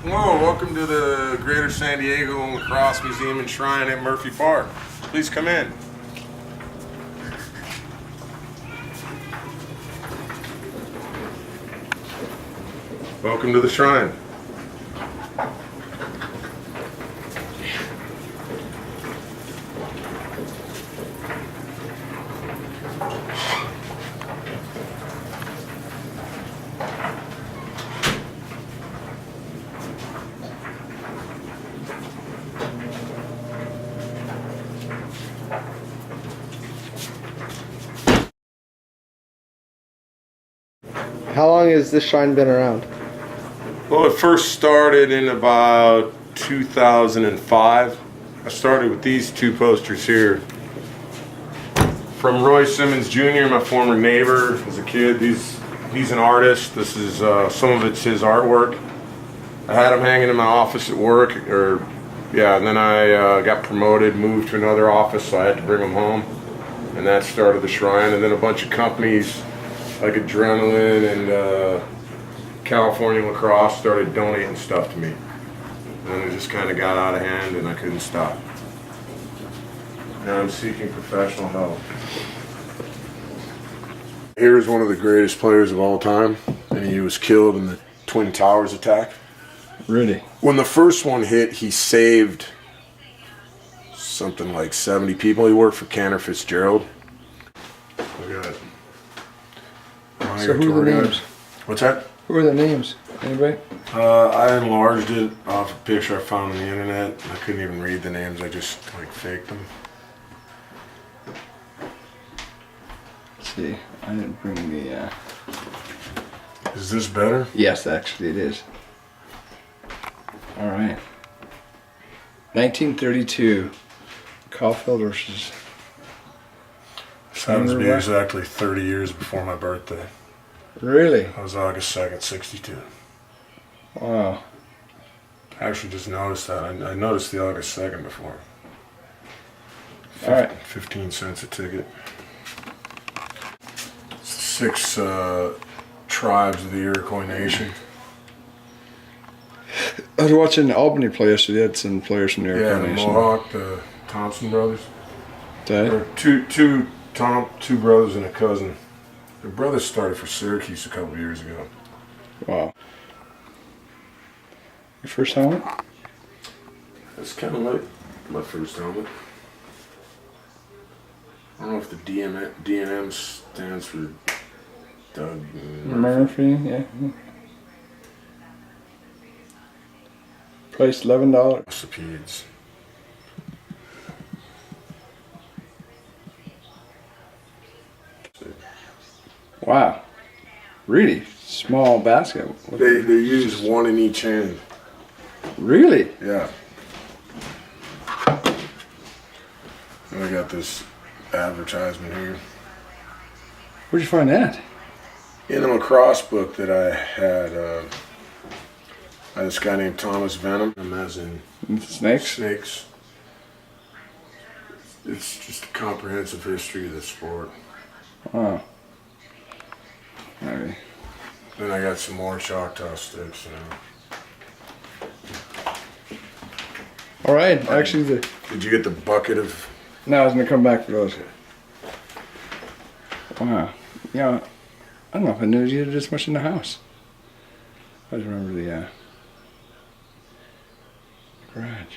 Hello, welcome to the Greater San Diego Lacrosse Museum and Shrine at Murphy Park. Please come in. Welcome to the shrine. How long has this shrine been around? Well, it first started in about 2005. I started with these two posters here. From Roy Simmons Jr., my former neighbor as a kid. He's an artist. This is some of it's his artwork. I had him hanging in my office at work, and then I got promoted, moved to another office, so I had to bring them home. And that started the shrine, and then a bunch of companies like Adrenaline and California Lacrosse started donating stuff to me. And then it just kind of got out of hand and I couldn't stop. Now I'm seeking professional help. Here's one of the greatest players of all time, and he was killed in the Twin Towers attack. Really? When the first one hit, he saved something like 70 people. He worked for Cantor Fitzgerald. Look at it. So who are the names? What's that? Who are the names? Anybody? I enlarged it off a picture I found on the internet. I couldn't even read the names. I just faked them. Let's see. I didn't bring the. Is this better? Yes, actually it is. All right. 1932. Caulfield versus. This happens to be exactly 30 years before my birthday. Really? That was August 2nd, 62. Wow. I actually just noticed that. I noticed the August 2nd before. All right. 15 cents a ticket. It's 6 tribes of the Iroquois Nation. I was watching Albany play yesterday. They had some players from the Yeah, Iroquois the Nation. Mohawk, the Thompson brothers. Did There I? are two brothers and a cousin. Their brothers started for Syracuse a couple of years ago. Wow. Your first helmet? That's kind of like my first helmet. I don't know if the DNM stands for Doug Murphy, yeah. Price $11. Velocipedes. Wow. Really? Small basket. They use one in each hand. Really? Yeah. And I got this advertisement here. Where'd you find that? In a lacrosse book that I had by this guy named Thomas Venom, as in Snakes? snakes. It's just a comprehensive history of the sport. Wow. Maybe. Then I got some more Choctaw sticks. All right. Actually, Did you get the bucket of? no, I was gonna come back for those. Wow. Yeah. I don't know if I knew you had this much in the house. I just remember the garage.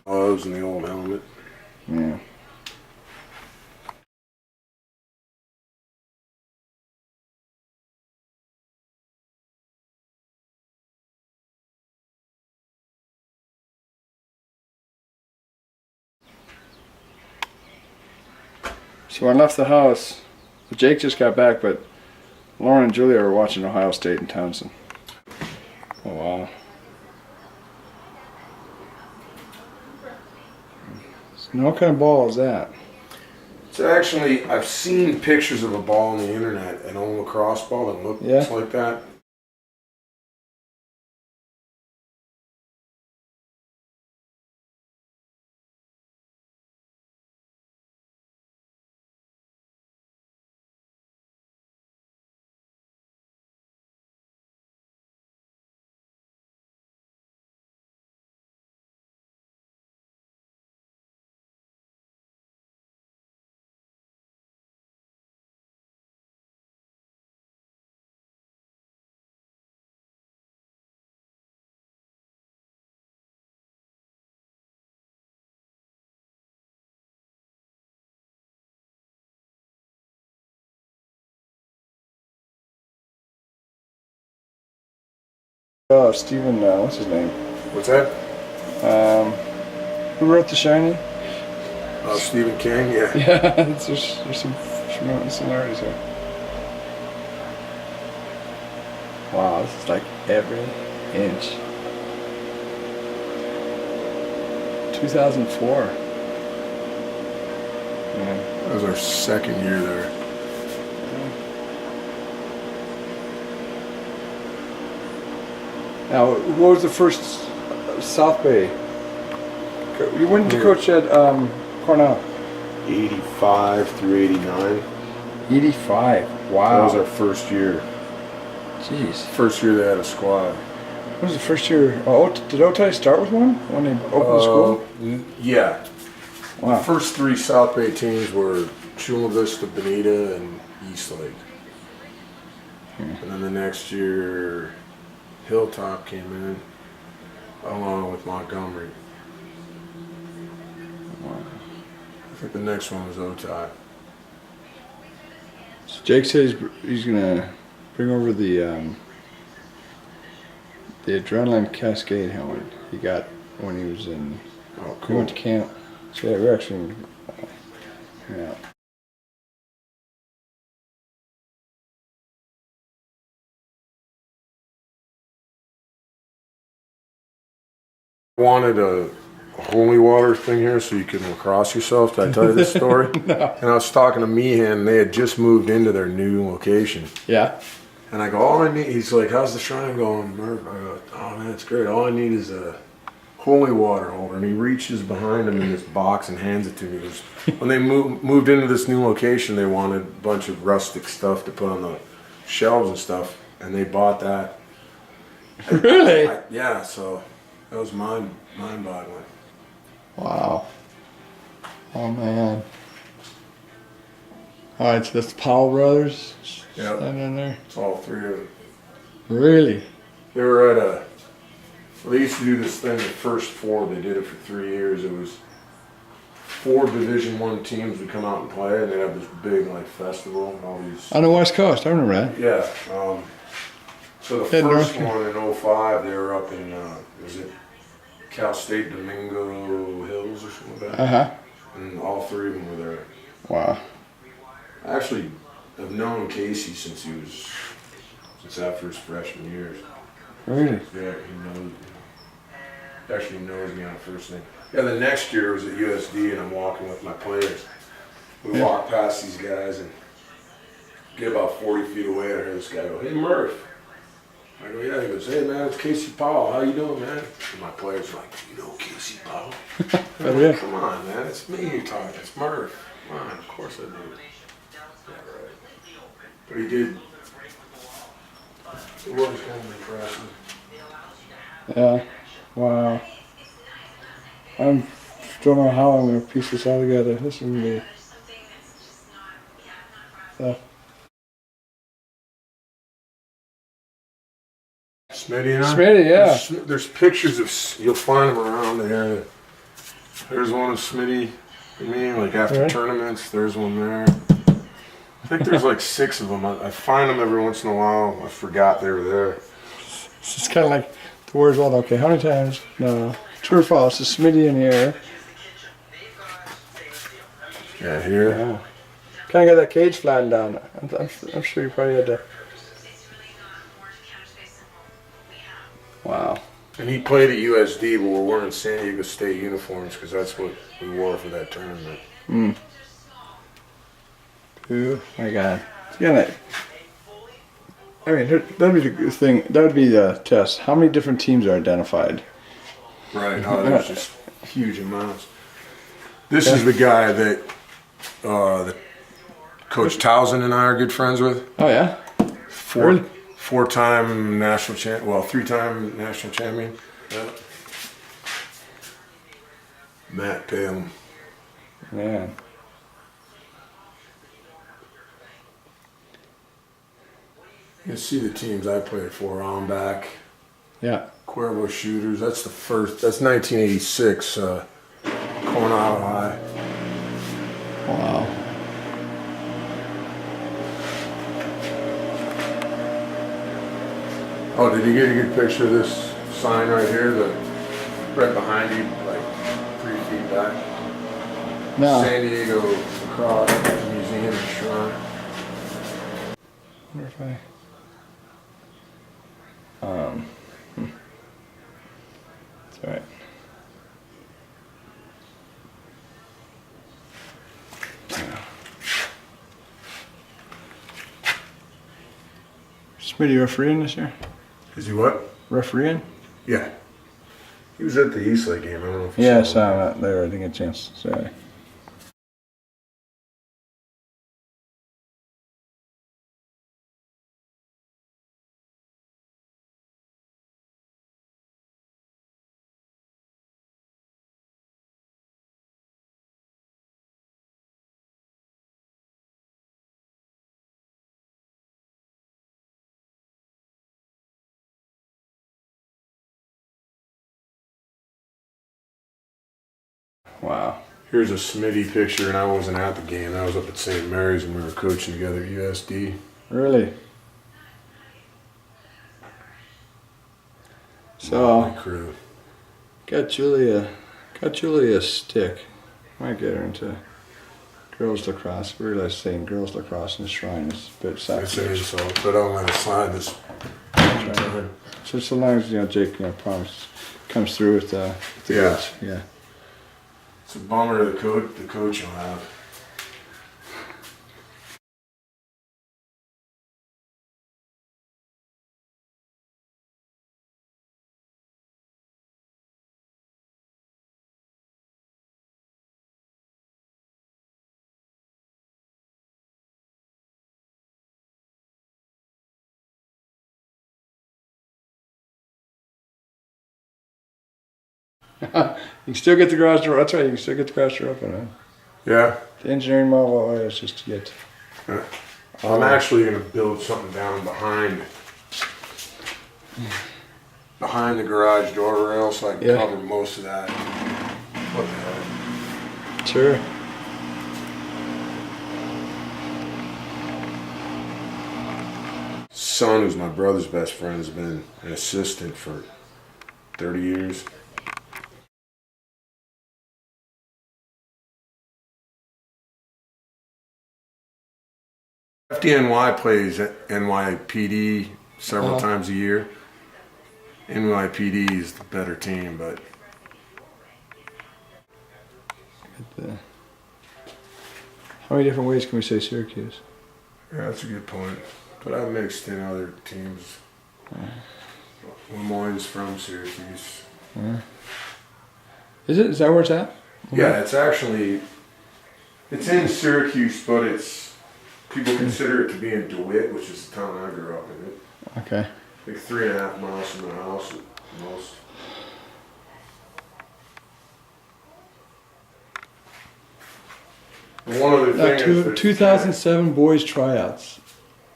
Gloves and the old helmet. Yeah. So I left the house. Jake just got back, but Lauren and Julia are watching Ohio State in Townsend. Oh wow. So what kind of ball is that? It's actually, I've seen pictures of a ball on the internet, an old lacrosse ball that looks like that. Oh, Stephen, what's his name? What's that? Who wrote The Shining? Oh, Stephen King, yeah. Yeah, there's some similarities here. Wow, this is like every inch. 2004. Yeah. That was our second year there. Now, what was the first South Bay? When did you coach at Cornell? 85 through 89. 85. Wow. That was our first year. Jeez. First year they had a squad. What was the first year? Oh, did Otay start with one when they opened the school? Yeah. Wow. The first 3 South Bay teams were Chula Vista, Bonita, and Eastlake. And then the next year, Hilltop came in, along with Montgomery. Wow. I think the next one was Otay. So Jake says he's gonna bring over the adrenaline cascade helmet he got when he was in. Oh, He cool. went to camp. So yeah, we're actually. Yeah. Wanted a holy water thing here so you can lacrosse yourself. Did I tell you this story? No. And I was talking to Meehan, and they had just moved into their new location. Yeah. And I go, all I need, he's like, how's the shrine going, Murph? I go, oh man, it's great. All I need is a holy water holder. And he reaches behind him in this box and hands it to me. He goes, when they moved into this new location, they wanted a bunch of rustic stuff to put on the shelves and stuff. And they bought that. Really? Yeah, so that was mind-boggling. Wow. Oh man. All right, so that's the Powell brothers. Yep. Standing there. It's all 3 of them. Really? They were at well, they used to do this thing, the first 4, they did it for 3 years. It was 4 Division I teams would come out and play, and they'd have this big, like, festival and all these. On the West Coast, I remember that. Yeah. So the Yeah, first North- one in 05, they were up in, was it Cal State Domingo Hills or something like that? Uh-huh. And all 3 of them were there. Wow. I actually have known Casey since after his freshman years. Really? Yeah, he actually knows me on a first name. Yeah, the next year was at USD, and I'm walking with my players. We walk past these guys and get about 40 feet away, and I hear this guy go, "Hey, Murph." I go, "Yeah." He goes, "Hey, man, it's Casey Powell. How you doing, man?" And my players are like, "You know Casey Powell?" I'm Yeah. like, "Come on, man. It's me you're talking. It's Murph. Come on, of course I do." Yeah, right. But he did. It was kind of impressive. Yeah. Wow. I don't know how I'm gonna piece this all together. This is gonna be. Smitty and I? Smitty, yeah. There's pictures of, you'll find them around there. There's one of Smitty and me, like after Right. tournaments, there's one there. I think there's like 6 of them. I find them every once in a while. I forgot they were there. It's kind of like the words. Well, okay. How many times? No. True or false? Is Smitty in here? Yeah, here. Yeah. Kind of got that cage flattened down. I'm sure you probably had to. Wow. And he played at USD, but we're wearing San Diego State uniforms because that's what we wore for that tournament. Oh my God. Yeah. I mean, that'd be the thing. That would be the test. How many different teams are identified? Right. Oh, there's just huge amounts. This is the guy that Coach Towson and I are good friends with. Oh yeah. Really? Four-time national champ. Well, 3-time national champion. Yeah. Matt Palin. Man. You see the teams I played for on back. Yeah. Cuervo Shooters. That's the first. That's 1986. Coronado High. Wow. Oh, did you get a good picture of this sign right here? The right behind you, like 3 feet back. No. San Diego Lacrosse Museum and Shrine. I wonder if it's alright. Smitty refereeing this year? Is he what? Refereeing? Yeah. He was at the Eastlake game. I don't know if you Yeah, I saw saw him. that there. I didn't get a chance. Sorry. Wow. Here's a Smitty picture, and I wasn't at the game. I was up at St. Mary's, and we were coaching together at USD. Really? So, Motley crew. got Julie a stick. Might get her into girls lacrosse. I realize saying girls lacrosse in the shrine is a bit It's an sacrilegious. insult, but I'll let it slide this. So long as Jake promise comes through with the Yeah. goods. Yeah. It's a bummer the coach will have. You can still get the garage door. That's right. You can still get the garage door open. Huh? Yeah. The engineering marvel is just to get. I'm actually going to build something down behind the garage door rail so I can cover most of that. What the hell? Sure. Son, who's my brother's best friend, has been an assistant for 30 years. FDNY plays at NYPD several times a year. NYPD is the better team, but How many different ways can we say Syracuse? yeah, that's a good point. But I mixed in other teams. Lemoyne's from Syracuse. Is it? Is that where it's at? Yeah, it's in Syracuse, but people consider it to be in DeWitt, which is the town I grew up in. Okay. Like 3.5 miles from my house at most. And one other thing is that 2007 boys tryouts.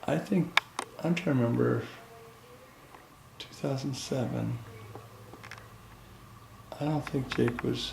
I think I'm trying to remember. 2007. I don't think Jake was.